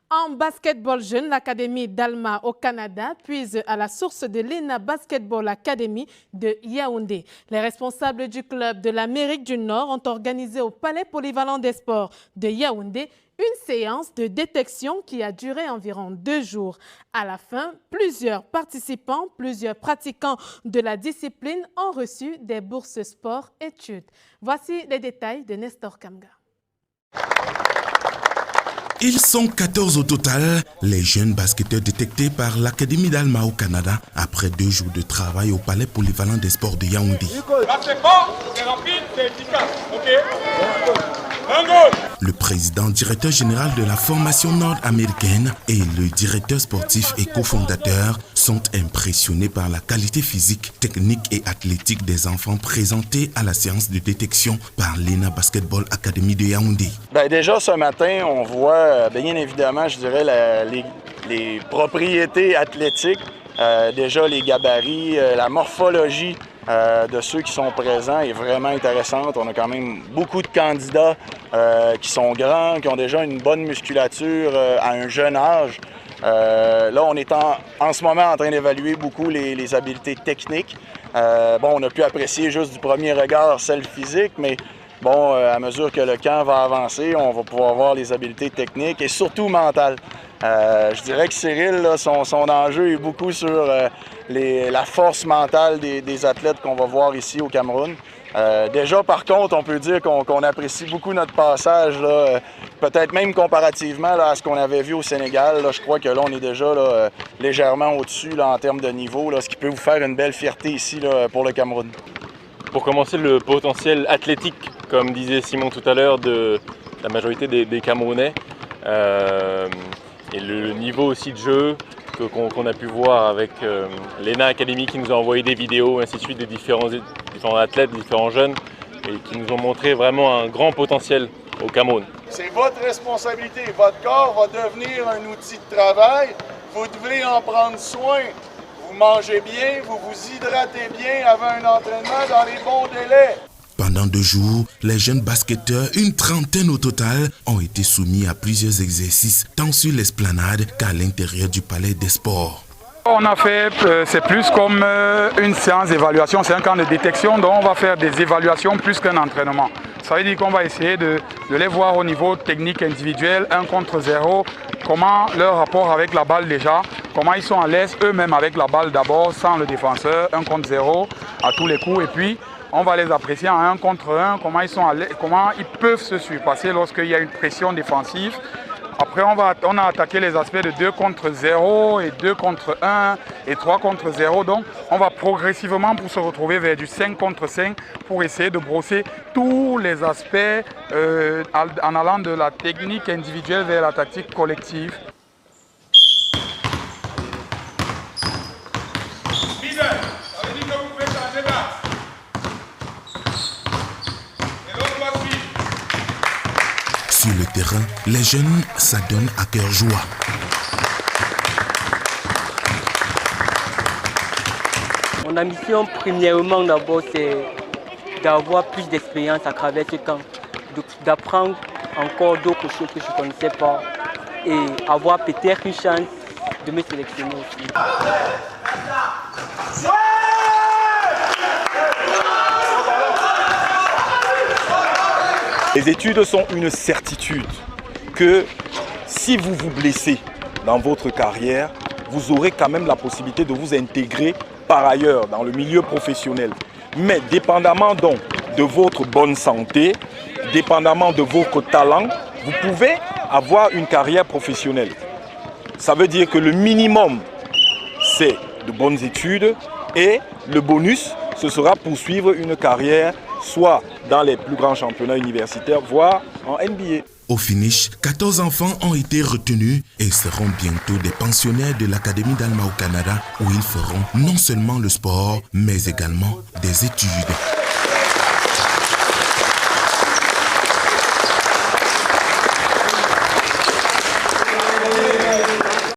En basketball jeune, l'Académie d'Alma au Canada puise à la source de l'ENA Basketball Academy de Yaoundé. Les responsables du club de l'Amérique du Nord ont organisé au Palais polyvalent des sports de Yaoundé une séance de détection qui a duré environ 2 jours. À la fin, plusieurs participants, plusieurs pratiquants de la discipline ont reçu des bourses sport-études. Voici les détails de Nestor Kamga. Ils sont 14 au total, les jeunes basketteurs détectés par l'Académie d'Alma au Canada après 2 jours de travail au Palais polyvalent des sports de Yaoundé. C'est fort, c'est rapide, c'est efficace. Ok. Le président directeur général de la formation nord-américaine et le directeur sportif et cofondateur sont impressionnés par la qualité physique, technique et athlétique des enfants présentés à la séance de détection par l'ENA Basketball Academy de Yaoundé. Déjà ce matin, on voit bien évidemment, je dirais, les propriétés athlétiques, déjà les gabarits, la morphologie de ceux qui sont présents est vraiment intéressante. On a quand même beaucoup de candidats qui sont grands, qui ont déjà une bonne musculature à un jeune âge. Là, on est en ce moment en train d'évaluer beaucoup les habiletés techniques. On a pu apprécier juste du premier regard celle physique, mais bon, à mesure que le camp va avancer, on va pouvoir voir les habiletés techniques et surtout mentales. Je dirais que Cyril, là, son enjeu est beaucoup sur la force mentale des athlètes qu'on va voir ici au Cameroun. Déjà, par contre, on peut dire qu'on apprécie beaucoup notre passage, peut-être même comparativement à ce qu'on avait vu au Sénégal. Là, je crois que là, on est déjà légèrement au-dessus en termes de niveau, ce qui peut vous faire une belle fierté ici pour le Cameroun. Pour commencer, le potentiel athlétique, comme disait Simon tout à l'heure, de la majorité des Camerounais. Et le niveau aussi de jeu qu'on a pu voir avec l'ENA Academy qui nous a envoyé des vidéos, ainsi de suite, des différents athlètes, différents jeunes, et qui nous ont montré vraiment un grand potentiel au Cameroun. C'est votre responsabilité. Votre corps va devenir un outil de travail. Vous devez en prendre soin. Vous mangez bien, vous vous hydratez bien avant un entraînement dans les bons délais. Pendant 2 jours, les jeunes basketteurs, une trentaine au total, ont été soumis à plusieurs exercices, tant sur l'esplanade qu'à l'intérieur du palais des sports. On a fait, c'est plus comme une séance d'évaluation, c'est un camp de détection, donc on va faire des évaluations plus qu'un entraînement. Ça veut dire qu'on va essayer de les voir au niveau technique individuel, 1 contre 0, comment leur rapport avec la balle déjà, comment ils sont à l'aise eux-mêmes avec la balle d'abord, sans le défenseur, 1 contre 0 à tous les coups, et puis on va les apprécier en 1 contre 1, comment ils sont à l'aise, comment ils peuvent se surpasser lorsqu'il y a une pression défensive. Après, on a attaqué les aspects de 2 contre 0 et 2 contre 1 et 3 contre 0. Donc, on va progressivement pour se retrouver vers du 5 contre 5 pour essayer de brosser tous les aspects en allant de la technique individuelle vers la tactique collective. Sur le terrain, les jeunes s'adonnent à cœur joie. Mon ambition, premièrement, d'abord, c'est d'avoir plus d'expérience à travers ce camp, d'apprendre encore d'autres choses que je ne connaissais pas et avoir peut-être une chance de me sélectionner aussi. Les études sont une certitude que si vous vous blessez dans votre carrière, vous aurez quand même la possibilité de vous intégrer par ailleurs dans le milieu professionnel. Mais dépendamment donc de votre bonne santé, dépendamment de votre talent, vous pouvez avoir une carrière professionnelle. Ça veut dire que le minimum, c'est de bonnes études et le bonus, ce sera poursuivre une carrière soit dans les plus grands championnats universitaires, voire en NBA. Au finish, 14 enfants ont été retenus et seront bientôt des pensionnaires de l'Académie d'Alma au Canada où ils feront non seulement le sport, mais également des études.